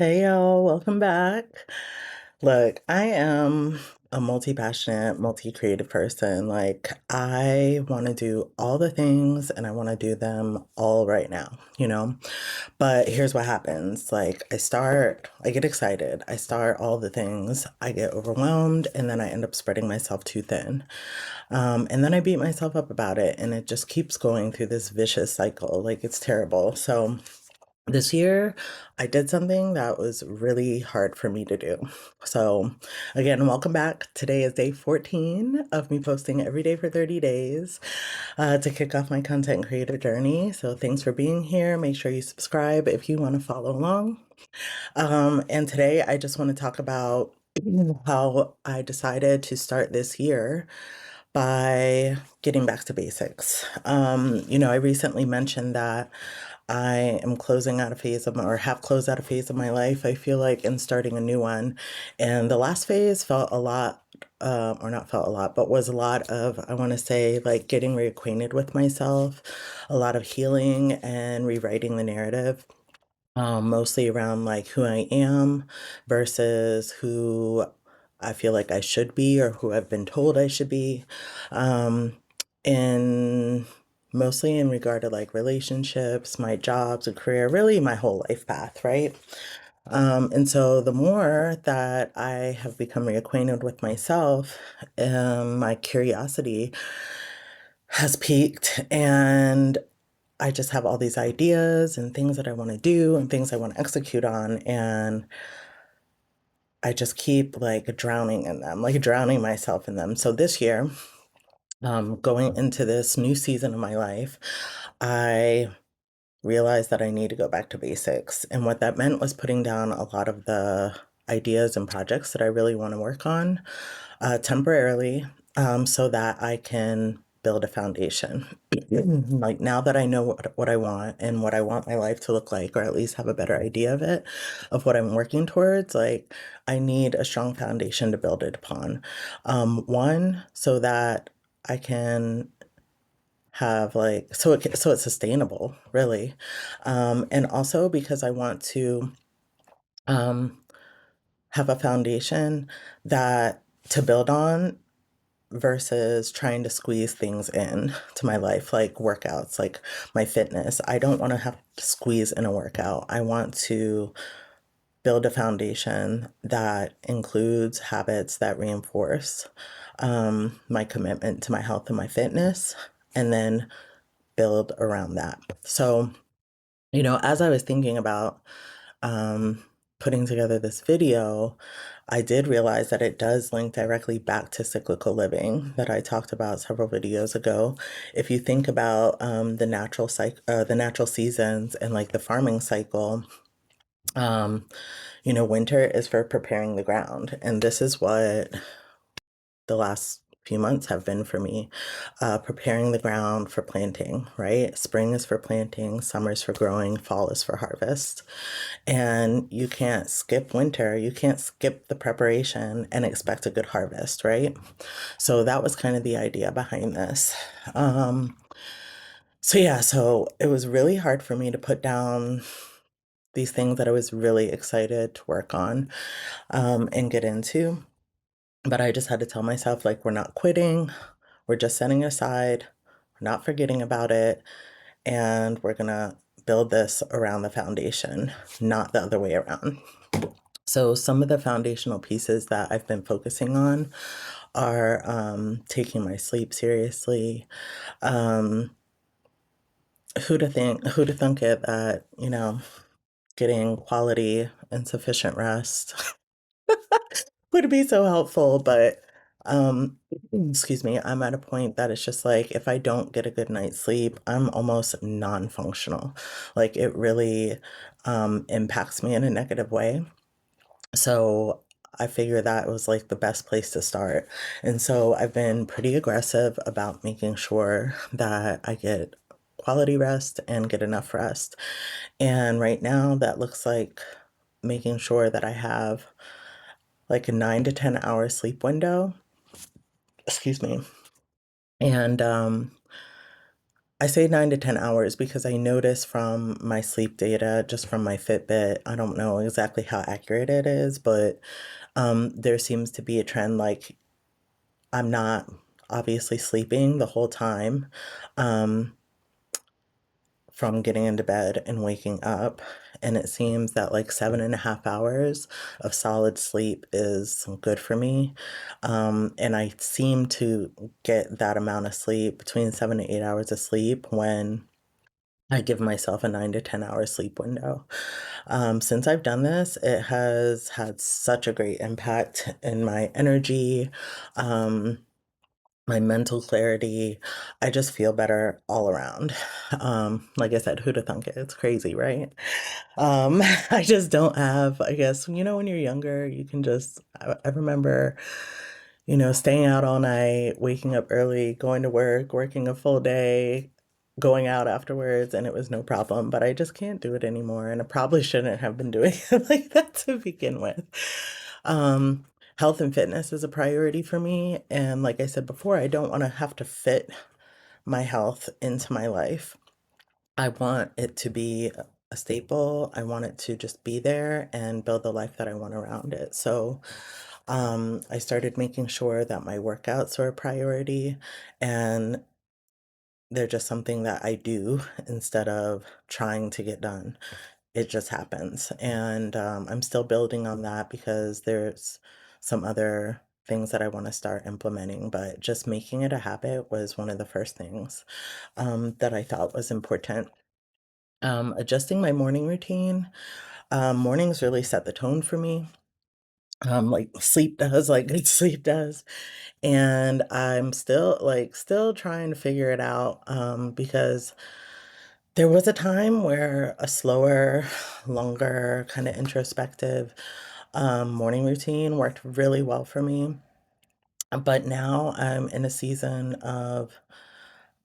Hey y'all, welcome back. Look, I am a multi-passionate, multi-creative person. Like, I want to do all the things and I want to do them all right now, you know? But here's what happens. I get excited, I start all the things, I get overwhelmed, and then I end up spreading myself too thin. And then I beat myself up about it, and it just keeps going through this vicious cycle. Like, it's terrible. So, this year, I did something that was really hard for me to do. So, again, welcome back. Today is day 14 of me posting every day for 30 days to kick off my content creator journey. So, thanks for being here. Make sure you subscribe if you want to follow along. And today, I just want to talk about how I decided to start this year by getting back to basics. I recently mentioned that I am closing out a phase of my, or have closed out a phase of my life, I feel like, and starting a new one. And the last phase felt a lot, or not felt a lot, but was a lot of, I want to say, like getting reacquainted with myself, a lot of healing and rewriting the narrative. Mostly around like who I am versus who I feel like I should be or who I've been told I should be. Um, and mostly in regard to like relationships, my jobs and career, really my whole life path, right? And so the more that I have become reacquainted with myself, my curiosity has peaked and I just have all these ideas and things that I want to do and things I want to execute on. And I just keep like drowning in them, like drowning myself in them. So this year, going into this new season of my life, I realized that I need to go back to basics. And what that meant was putting down a lot of the ideas and projects that I really want to work on temporarily so that I can build a foundation. Like now that I know what I want and what I want my life to look like, or at least have a better idea of it, of what I'm working towards, like I need a strong foundation to build it upon. One, so that I can have like so it's sustainable, really, and also because I want to um, have a foundation that to build on versus trying to squeeze things in to my life, like workouts, like my fitness. I don't want to have to squeeze in a workout. I want to build a foundation that includes habits that reinforce my commitment to my health and my fitness, and then build around that. So, as I was thinking about um, putting together this video, I did realize that it does link directly back to cyclical living that I talked about several videos ago. If you think about the natural seasons and like the farming cycle, um, winter is for preparing the ground, and this is what the last few months have been for me, preparing the ground for planting, right? Spring is for planting, summer is for growing, fall is for harvest. And you can't skip winter, you can't skip the preparation and expect a good harvest, right? So that was kind of the idea behind this. Um, so it was really hard for me to put down these things that I was really excited to work on and get into. But I just had to tell myself, like, we're not quitting, we're just setting aside, we're not forgetting about it, and we're gonna build this around the foundation, not the other way around. So, some of the foundational pieces that I've been focusing on are taking my sleep seriously. Um, who to think it that, getting quality and sufficient rest would be so helpful, but um excuse me, I'm at a point that it's just like if I don't get a good night's sleep, I'm almost non-functional. Like it really impacts me in a negative way. So I figured that was like the best place to start. And so I've been pretty aggressive about making sure that I get quality rest and get enough rest. And right now that looks like making sure that I have like a 9 to 10 hour sleep window. Excuse me. And I say 9 to 10 hours because I notice from my sleep data, just from my Fitbit, I don't know exactly how accurate it is, but there seems to be a trend like I'm not obviously sleeping the whole time. Um, from getting into bed and waking up. And it seems that like 7.5 hours of solid sleep is good for me. And I seem to get that amount of sleep, between 7 to 8 hours of sleep, when I give myself a 9 to 10 hour sleep window. Since I've done this, it has had such a great impact in my energy. Um, my mental clarity. I just feel better all around. Like I said, who'da thunk it? It's crazy, right? Um, I just don't have, I guess, when you're younger, you can just, I remember, staying out all night, waking up early, going to work, working a full day, going out afterwards, and it was no problem. But I just can't do it anymore. And I probably shouldn't have been doing it like that to begin with. Um, Health and fitness is a priority for me. And like I said before, I don't want to have to fit my health into my life. I want it to be a staple. I want it to just be there and build the life that I want around it. So, I started making sure that my workouts are a priority and they're just something that I do instead of trying to get done. It just happens. And I'm still building on that because there's some other things that I want to start implementing, but just making it a habit was one of the first things that I thought was important. Adjusting my morning routine. Mornings really set the tone for me, like sleep does, like good sleep does. And I'm still trying to figure it out, because there was a time where a slower, longer, kind of introspective morning routine worked really well for me. But now I'm in a season of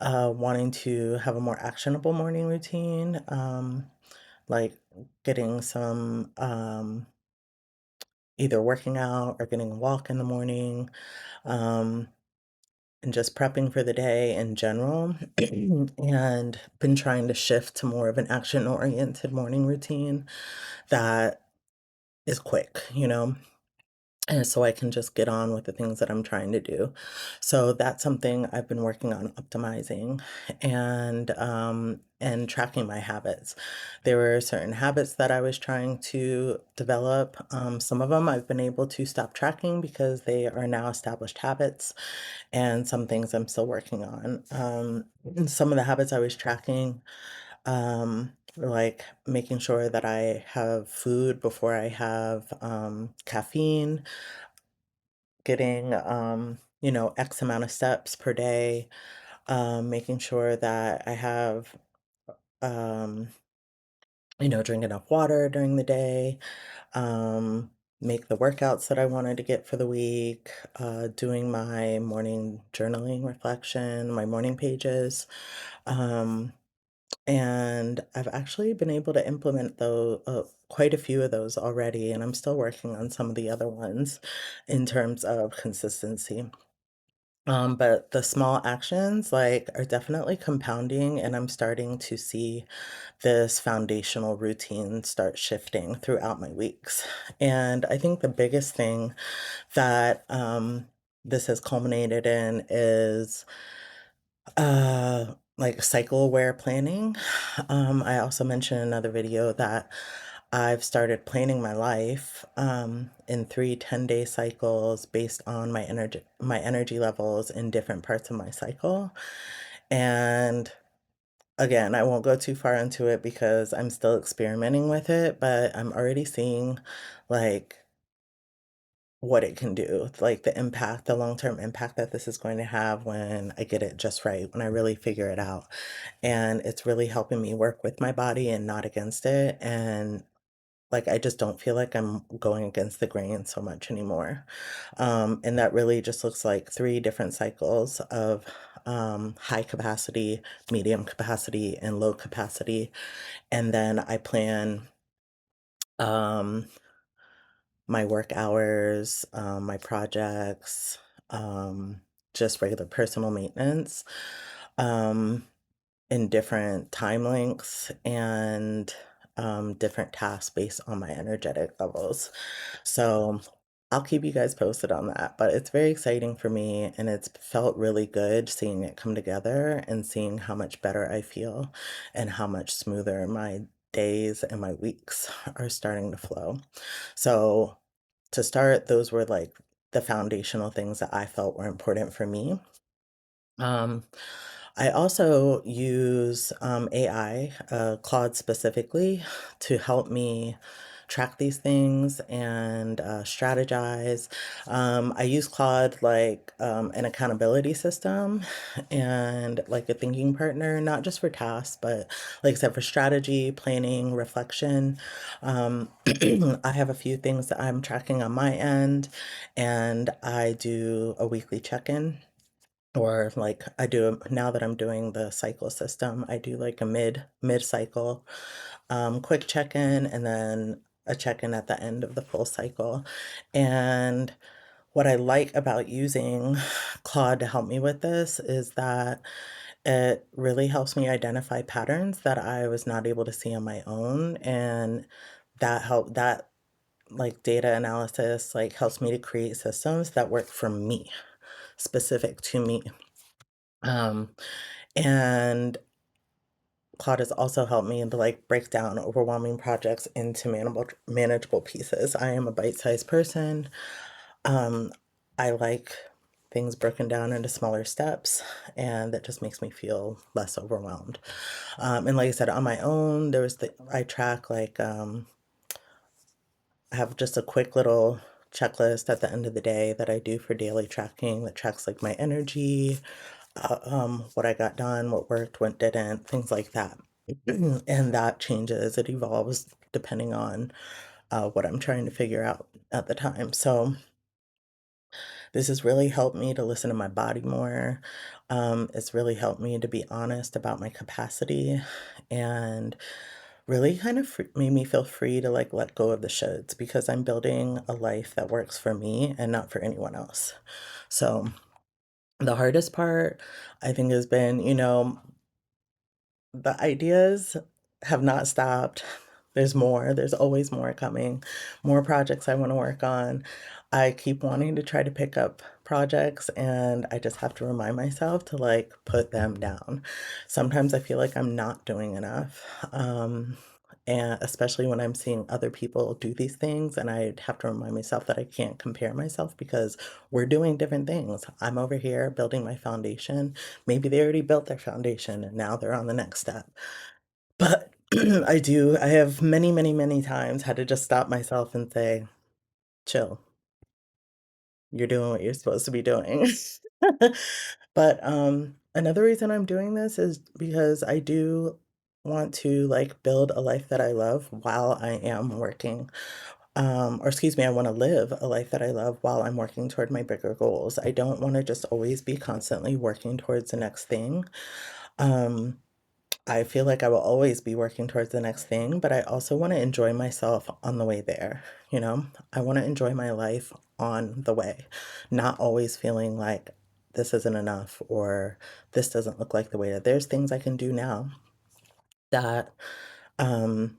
wanting to have a more actionable morning routine, like getting some either working out or getting a walk in the morning, um, and just prepping for the day in general. And been trying to shift to more of an action oriented morning routine that is quick, and so I can just get on with the things that I'm trying to do. So that's something I've been working on optimizing, and tracking my habits. There were certain habits that I was trying to develop. Some of them I've been able to stop tracking because they are now established habits, and some things I'm still working on. And some of the habits I was tracking, were like making sure that I have food before I have caffeine, getting, X amount of steps per day, making sure that I have, um, drink enough water during the day, um, make the workouts that I wanted to get for the week, doing my morning journaling reflection, my morning pages. Um, and I've actually been able to implement quite a few of those already, and I'm still working on some of the other ones in terms of consistency. But the small actions like are definitely compounding, and I'm starting to see this foundational routine start shifting throughout my weeks. And I think the biggest thing that this has culminated in is like cycle aware planning. I also mentioned in another video that I've started planning my life in 3 10-day cycles based on my energy levels in different parts of my cycle. And again, I won't go too far into it because I'm still experimenting with it, but I'm already seeing like what it can do, like the impact, the long-term impact that this is going to have when I get it just right, when I really figure it out. And it's really helping me work with my body and not against it. And like I just don't feel like I'm going against the grain so much anymore. And that really just looks like 3 different cycles of high capacity, medium capacity, and low capacity. And then I plan um my work hours, my projects, um, just regular personal maintenance. Um, in different time lengths and different tasks based on my energetic levels. So I'll keep you guys posted on that. But it's very exciting for me, and it's felt really good seeing it come together and seeing how much better I feel and how much smoother my days and my weeks are starting to flow. So to start, those were like the foundational things that I felt were important for me. Um, I also use AI, Claude specifically, to help me track these things and strategize. I use Claude like an accountability system and like a thinking partner, not just for tasks, but like I said, for strategy, planning, reflection. Um, I have a few things that I'm tracking on my end, and I do a weekly check in, or like I do now that I'm doing the cycle system, I do like a mid cycle quick check-in, and then a check-in at the end of the full cycle. And what I like about using Claude to help me with this is that it really helps me identify patterns that I was not able to see on my own, and that like data analysis like helps me to create systems that work for me, specific to me. Um, and Claude has also helped me to like break down overwhelming projects into manageable pieces. I am a bite-sized person. Um, I like things broken down into smaller steps, and that just makes me feel less overwhelmed. And like I said, on my own, I track like I have just a quick little checklist at the end of the day that I do for daily tracking that tracks like my energy, what I got done, what worked, what didn't, things like that. And that changes, it evolves depending on what I'm trying to figure out at the time. So this has really helped me to listen to my body more. It's really helped me to be honest about my capacity, and really kind of made me feel free to like let go of the shoulds, because I'm building a life that works for me and not for anyone else. So the hardest part, I think, has been, the ideas have not stopped. There's more. There's always more coming, more projects I want to work on. I keep wanting to try to pick up projects, and I just have to remind myself to like put them down. Sometimes I feel like I'm not doing enough. And especially when I'm seeing other people do these things, and I have to remind myself that I can't compare myself because we're doing different things. I'm over here building my foundation. Maybe they already built their foundation and now they're on the next step. But I have many, many, many times had to just stop myself and say, chill, you're doing what you're supposed to be doing. But another reason I'm doing this is because I do want to like build a life that I love while I am working. Or excuse me, I want to live a life that I love while I'm working toward my bigger goals. I don't want to just always be constantly working towards the next thing. Um, I feel like I will always be working towards the next thing, but I also want to enjoy myself on the way there. You know, I want to enjoy my life on the way, not always feeling like this isn't enough or this doesn't look like the way that there's things I can do now that um,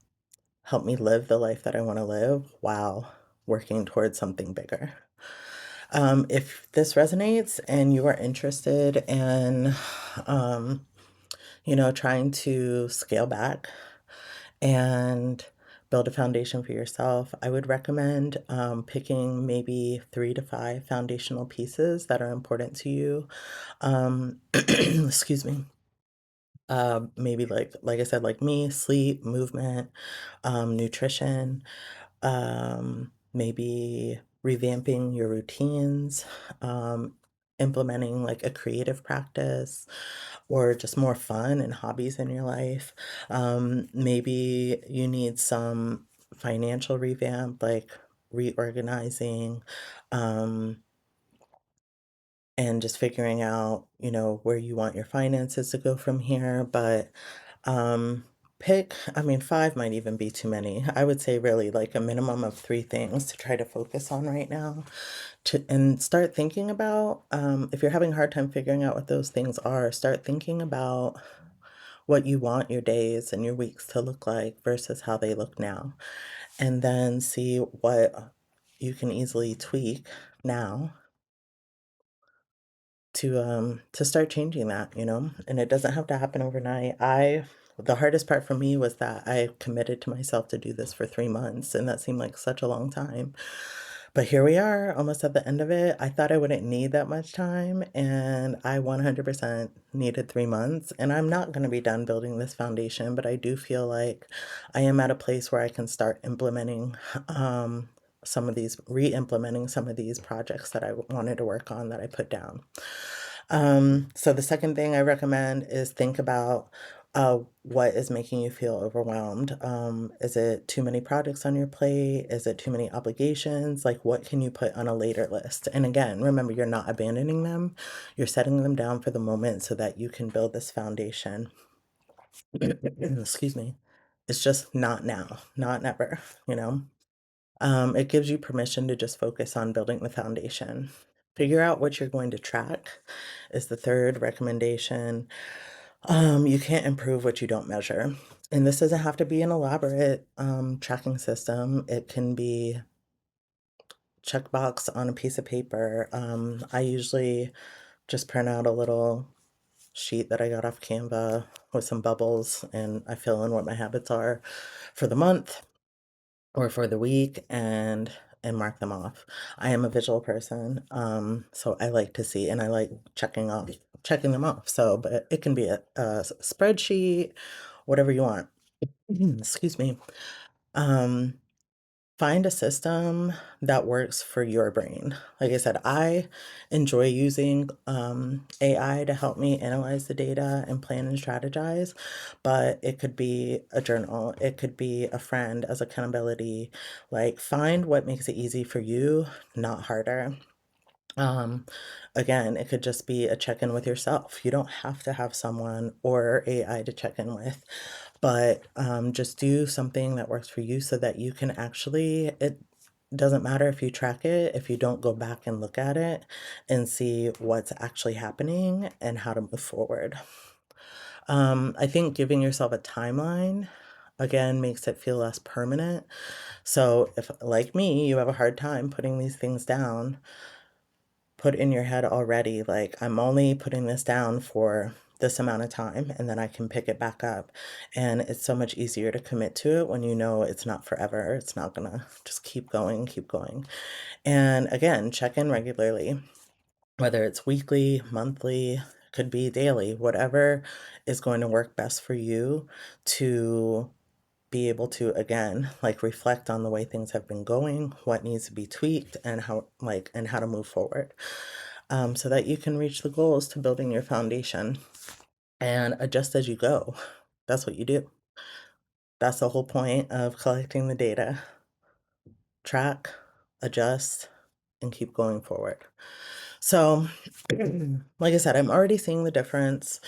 help me live the life that I want to live while working towards something bigger. If this resonates and you are interested in, um, trying to scale back and build a foundation for yourself, I would recommend picking maybe 3 to 5 foundational pieces that are important to you. Excuse me. Maybe like I said, like me, sleep, movement, nutrition, maybe revamping your routines, um, implementing like a creative practice, or just more fun and hobbies in your life. Maybe you need some financial revamp, like reorganizing, um, and just figuring out, where you want your finances to go from here. But um, I mean, 5 might even be too many. I would say really like a minimum of 3 things to try to focus on right now. And start thinking about, if you're having a hard time figuring out what those things are, start thinking about what you want your days and your weeks to look like versus how they look now. And then see what you can easily tweak now to start changing that, you know? And it doesn't have to happen overnight. The hardest part for me was that I committed to myself to do this for 3 months, and that seemed like such a long time. But here we are, almost at the end of it. I thought I wouldn't need that much time, and I 100% needed 3 months, and I'm not gonna be done building this foundation, but I do feel like I am at a place where I can start implementing, re-implementing some of these projects that I wanted to work on that I put down. So the second thing I recommend is think about what is making you feel overwhelmed. Is it too many projects on your plate? Is it too many obligations? Like, what can you put on a later list? And again, remember, you're not abandoning them. You're setting them down for the moment so that you can build this foundation. Excuse me. It's just not now, not never, you know? It gives you permission to just focus on building the foundation. Figure out what you're going to track is the third recommendation. You can't improve what you don't measure. And this doesn't have to be an elaborate tracking system. It can be checkbox on a piece of paper. I usually just print out a little sheet that I got off Canva with some bubbles and I fill in what my habits are for the month or for the week and mark them off. I am a visual person, so I like to see and I like checking them off. So, but it can be a spreadsheet, whatever you want. Excuse me. Um, Find a system that works for your brain. Like I said, I enjoy using AI to help me analyze the data and plan and strategize, but it could be a journal, it could be a friend as accountability. Like, find what makes it easy for you, not harder. Um, Again, it could just be a check-in with yourself. You don't have to have someone or AI to check in with, but just do something that works for you so that you can actually, it doesn't matter if you track it, if you don't go back and look at it and see what's actually happening and how to move forward. I think giving yourself a timeline again makes it feel less permanent. So if, like me, you have a hard time putting these things down, put in your head already, like, I'm only putting this down for this amount of time and then I can pick it back up. And it's so much easier to commit to it when you know it's not forever. It's not gonna just keep going, keep going. And again, check in regularly, whether it's weekly, monthly, could be daily, whatever is going to work best for you to be able to again like reflect on the way things have been going, what needs to be tweaked and how to move forward, so that you can reach the goals to building your foundation and adjust as you go. That's what you do. That's the whole point of collecting the data. Track, adjust, and keep going forward. So, like I said, I'm already seeing the difference.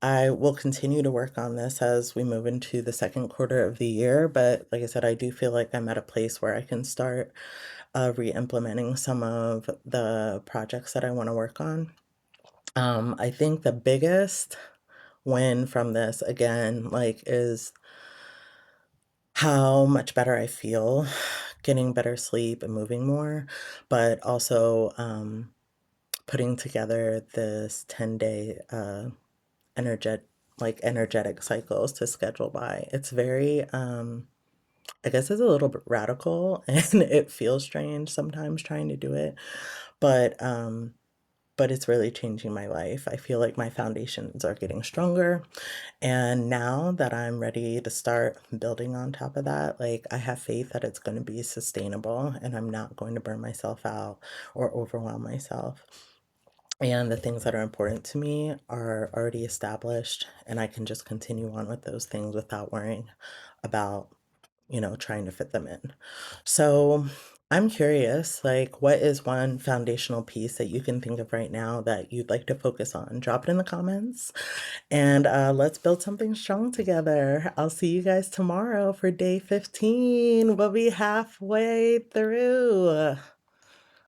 I will continue to work on this as we move into the second quarter of the year. But like I said, I do feel like I'm at a place where I can start re-implementing some of the projects that I want to work on. I think the biggest win from this again, like, is how much better I feel, getting better sleep and moving more, but also putting together this 10-day energetic cycles to schedule by. It's very I guess it's a little bit radical and it feels strange sometimes trying to do it, but but it's really changing my life. I feel like my foundations are getting stronger. And now that I'm ready to start building on top of that, like, I have faith that it's going to be sustainable and I'm not going to burn myself out or overwhelm myself. And the things that are important to me are already established, and I can just continue on with those things without worrying about, trying to fit them in. So I'm curious, like, what is one foundational piece that you can think of right now that you'd like to focus on? Drop it in the comments and let's build something strong together. I'll see you guys tomorrow for day 15. We'll be halfway through.